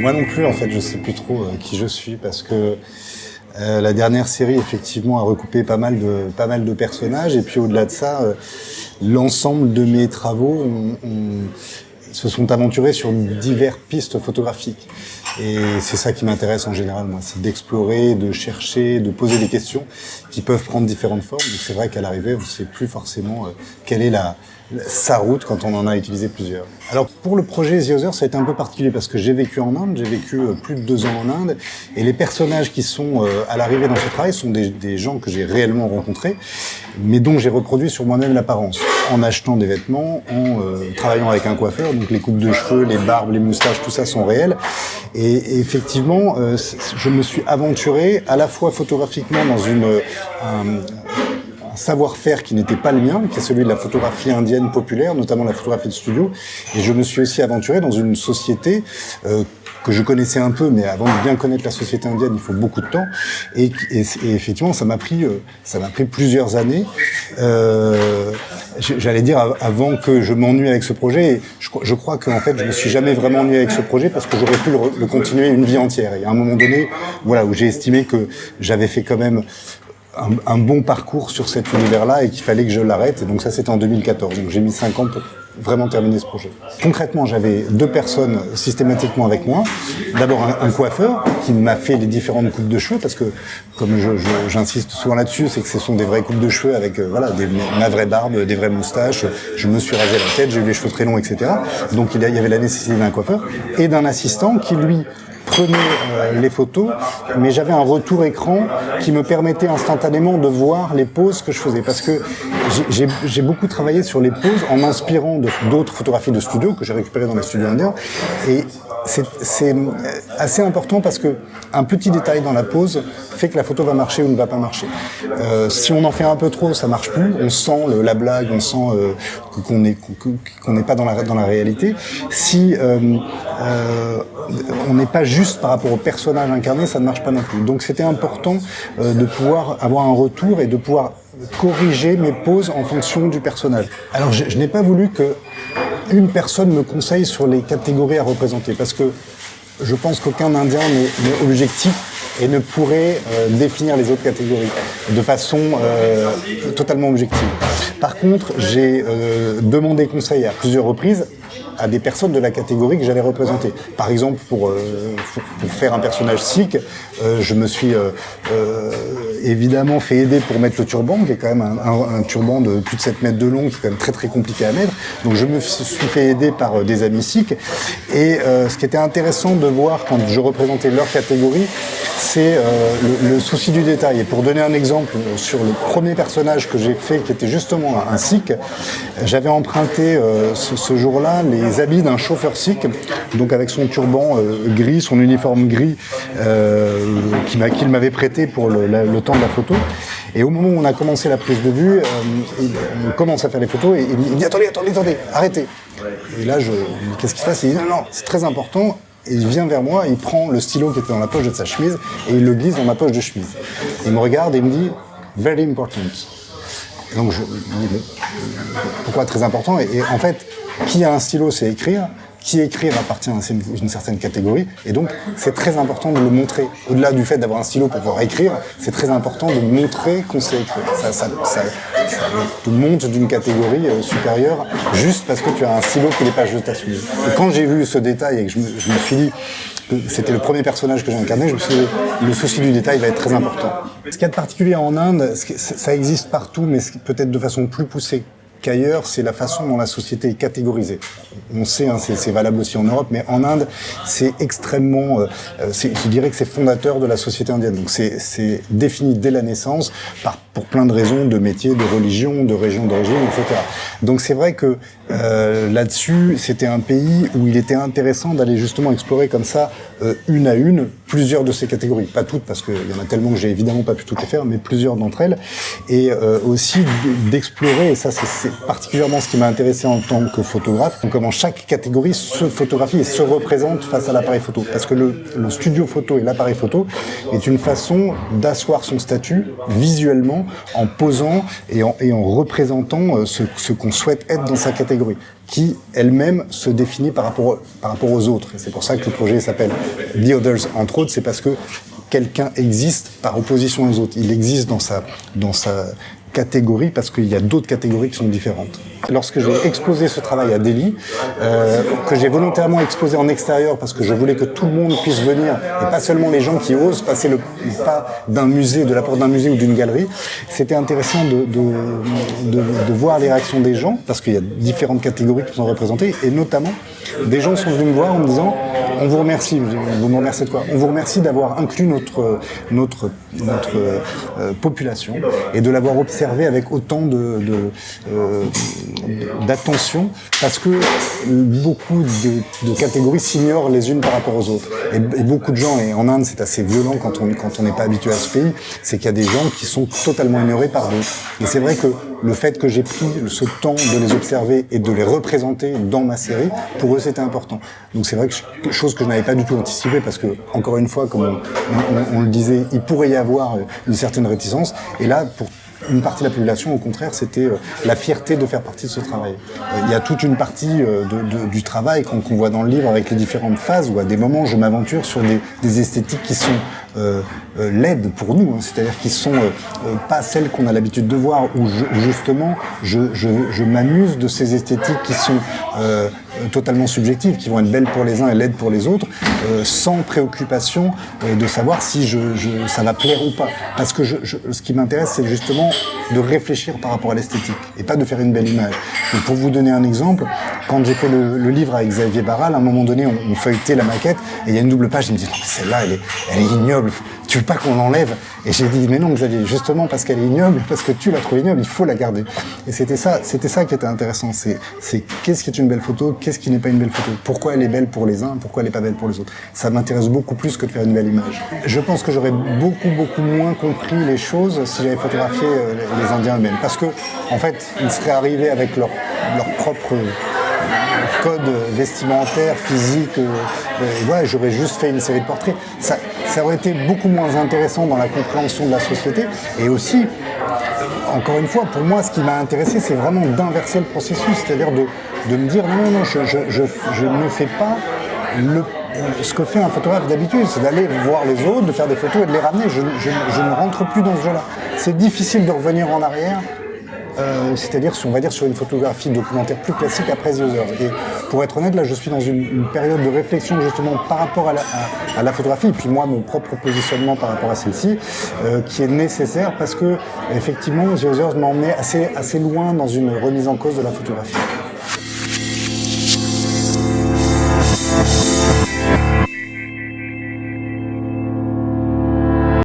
Moi non plus, en fait, je sais plus trop qui je suis parce que la dernière série, effectivement, a recoupé pas mal de personnages. Et puis au-delà de ça, l'ensemble de mes travaux se sont aventurés sur diverses pistes photographiques. Et c'est ça qui m'intéresse en général, moi, c'est d'explorer, de chercher, de poser des questions qui peuvent prendre différentes formes. Donc c'est vrai qu'à l'arrivée, on ne sait plus forcément quelle est sa route quand on en a utilisé plusieurs. Alors pour le projet The Other, ça a été un peu particulier parce que j'ai vécu en Inde, j'ai vécu plus de 2 ans en Inde, et les personnages qui sont à l'arrivée dans ce travail sont des gens que j'ai réellement rencontrés, mais dont j'ai reproduit sur moi-même l'apparence, en achetant des vêtements, en travaillant avec un coiffeur, donc les coupes de cheveux, les barbes, les moustaches, tout ça sont réels. Et effectivement, je me suis aventuré à la fois photographiquement dans un savoir-faire qui n'était pas le mien, qui est celui de la photographie indienne populaire, notamment la photographie de studio. Et je me suis aussi aventuré dans une société que je connaissais un peu, mais avant de bien connaître la société indienne, il faut beaucoup de temps. Et effectivement, ça m'a pris plusieurs années. J'allais dire avant que je m'ennuie avec ce projet. Et je crois qu'en fait, je me suis jamais vraiment ennuyé avec ce projet parce que j'aurais pu le continuer une vie entière. Et à un moment donné, voilà, où j'ai estimé que j'avais fait quand même un bon parcours sur cet univers-là et qu'il fallait que je l'arrête. Et donc ça, c'était en 2014. Donc j'ai mis 5 ans pour vraiment terminer ce projet. Concrètement, j'avais 2 personnes systématiquement avec moi. D'abord un coiffeur qui m'a fait les différentes coupes de cheveux parce que, comme j'insiste souvent là-dessus, c'est que ce sont des vraies coupes de cheveux avec ma vraie barbe, des vraies moustaches. Je me suis rasé la tête, j'ai eu les cheveux très longs, etc. Donc il y avait la nécessité d'un coiffeur et d'un assistant qui, lui, prenait les photos, mais j'avais un retour écran qui me permettait instantanément de voir les poses que je faisais. Parce que j'ai beaucoup travaillé sur les poses en m'inspirant d'autres photographies de studio que j'ai récupérées dans les studios indiens. Et c'est assez important parce que un petit détail dans la pose fait que la photo va marcher ou ne va pas marcher. Si on en fait un peu trop, ça marche plus. On sent la blague, on sent qu'on n'est pas dans la réalité. Si on n'est pas juste par rapport au personnage incarné, ça ne marche pas non plus. Donc c'était important de pouvoir avoir un retour et de pouvoir corriger mes poses en fonction du personnage. Alors je n'ai pas voulu que une personne me conseille sur les catégories à représenter parce que je pense qu'aucun Indien n'est objectif et ne pourrait définir les autres catégories de façon totalement objective. Par contre, j'ai demandé conseil à plusieurs reprises à des personnes de la catégorie que j'allais représenter. Par exemple, pour faire un personnage sikh, je me suis évidemment fait aider pour mettre le turban, qui est quand même un turban de plus de 7 mètres de long, qui est quand même très très compliqué à mettre. Donc je me suis fait aider par des amis sikhs. Et ce qui était intéressant de voir quand je représentais leur catégorie, c'est le souci du détail. Et pour donner un exemple, sur le premier personnage que j'ai fait, qui était justement un sikh, j'avais emprunté ce jour-là les habits d'un chauffeur sikh, donc avec son turban gris, son uniforme gris, qu'il m'avait prêté pour le temps de la photo. Et au moment où on a commencé la prise de vue, on commence à faire les photos et il me dit attendez, arrêtez. Et là, qu'est-ce qui se passe? Il dit non, c'est très important. Et il vient vers moi, il prend le stylo qui était dans la poche de sa chemise et il le glisse dans ma poche de chemise. Il me regarde et il me dit « very important ». Et donc je me dis « pourquoi très important ?» Et en fait, qui a un stylo, c'est écrire. Qui écrire appartient à une certaine catégorie. Et donc, c'est très important de le montrer. Au-delà du fait d'avoir un stylo pour pouvoir écrire, c'est très important de montrer qu'on sait écrire. Ça te monte d'une catégorie supérieure juste parce que tu as un stylo qui n'est pas de ta chemise. Et quand j'ai vu ce détail et que je me suis dit que c'était le premier personnage que j'ai incarné, je me suis dit le souci du détail va être très important. Ce qu'il y a de particulier en Inde, ça existe partout, mais peut-être de façon plus poussée qu'ailleurs, c'est la façon dont la société est catégorisée. On sait, hein, c'est valable aussi en Europe, mais en Inde, c'est extrêmement... je dirais que c'est fondateur de la société indienne. Donc c'est défini dès la naissance pour plein de raisons, de métiers, de religion, de région d'origine, etc. Donc c'est vrai que là-dessus, c'était un pays où il était intéressant d'aller justement explorer comme ça, une à une, plusieurs de ces catégories, pas toutes parce qu'il y en a tellement que j'ai évidemment pas pu toutes les faire, mais plusieurs d'entre elles, et aussi d'explorer, et ça c'est particulièrement ce qui m'a intéressé en tant que photographe, comment chaque catégorie se photographie et se représente face à l'appareil photo. Parce que le studio photo et l'appareil photo est une façon d'asseoir son statut visuellement en posant et en représentant ce qu'on souhaite être dans sa catégorie, qui elle-même se définit par rapport aux autres. Et c'est pour ça que le projet s'appelle The Others, entre autres, c'est parce que quelqu'un existe par opposition aux autres. Il existe dans sa catégorie parce qu'il y a d'autres catégories qui sont différentes. Lorsque j'ai exposé ce travail à Delhi, que j'ai volontairement exposé en extérieur parce que je voulais que tout le monde puisse venir et pas seulement les gens qui osent passer le pas d'un musée, de la porte d'un musée ou d'une galerie, c'était intéressant de voir les réactions des gens parce qu'il y a différentes catégories qui sont représentées et notamment des gens sont venus me voir en me disant on vous remercie. Vous me remerciez de quoi? On vous remercie d'avoir inclus notre population et de l'avoir observé avec autant d'attention parce que beaucoup de catégories s'ignorent les unes par rapport aux autres. Et beaucoup de gens, et en Inde c'est assez violent quand on n'est pas habitué à ce pays, c'est qu'il y a des gens qui sont totalement ignorés par d'autres. Et c'est vrai que le fait que j'ai pris ce temps de les observer et de les représenter dans ma série, pour eux c'était important. Donc c'est vrai que chose que je n'avais pas du tout anticipée parce que, encore une fois, comme on le disait, il pourrait y avoir une certaine réticence. Et là, pour une partie de la population, au contraire, c'était la fierté de faire partie de ce travail. Il y a toute une partie du travail qu'on voit dans le livre avec les différentes phases où à des moments je m'aventure sur des esthétiques qui sont laides pour nous, hein, c'est-à-dire qui sont pas celles qu'on a l'habitude de voir, où justement je m'amuse de ces esthétiques qui sont totalement subjectives, qui vont être belles pour les uns et laides pour les autres, sans préoccupation de savoir si ça va plaire ou pas. Parce que ce qui m'intéresse, c'est justement de réfléchir par rapport à l'esthétique et pas de faire une belle image. Donc pour vous donner un exemple, quand j'ai fait le livre avec Xavier Barral, à un moment donné, on feuilletait la maquette et il y a une double page, il me dit non, mais celle-là, elle est ignoble, tu veux pas qu'on l'enlève? Et j'ai dit mais non Xavier, justement parce qu'elle est ignoble, parce que tu la trouves ignoble, il faut la garder. Et c'était ça qui était intéressant, c'est qu'est-ce qui est une belle photo, qu'est-ce qui n'est pas une belle photo, pourquoi elle est belle pour les uns, pourquoi elle n'est pas belle pour les autres. Ça m'intéresse beaucoup plus que de faire une belle image. Je pense que j'aurais beaucoup moins compris les choses si j'avais photographié les Indiens eux-mêmes, parce que en fait ils seraient arrivés avec leur propre code vestimentaire, physique, voilà, j'aurais juste fait une série de portraits. Ça aurait été beaucoup moins intéressant dans la compréhension de la société. Et aussi, encore une fois, pour moi, ce qui m'a intéressé, c'est vraiment d'inverser le processus, c'est-à-dire de me dire non, je ne fais pas ce que fait un photographe d'habitude, c'est d'aller voir les autres, de faire des photos et de les ramener. Je ne rentre plus dans ce jeu-là. C'est difficile de revenir en arrière. C'est-à-dire, on va dire, sur une photographie documentaire plus classique après The Others. Et pour être honnête, là, je suis dans une période de réflexion justement par rapport à la photographie, et puis moi, mon propre positionnement par rapport à celle-ci, qui est nécessaire parce que, effectivement, The Others m'a emmené assez loin dans une remise en cause de la photographie.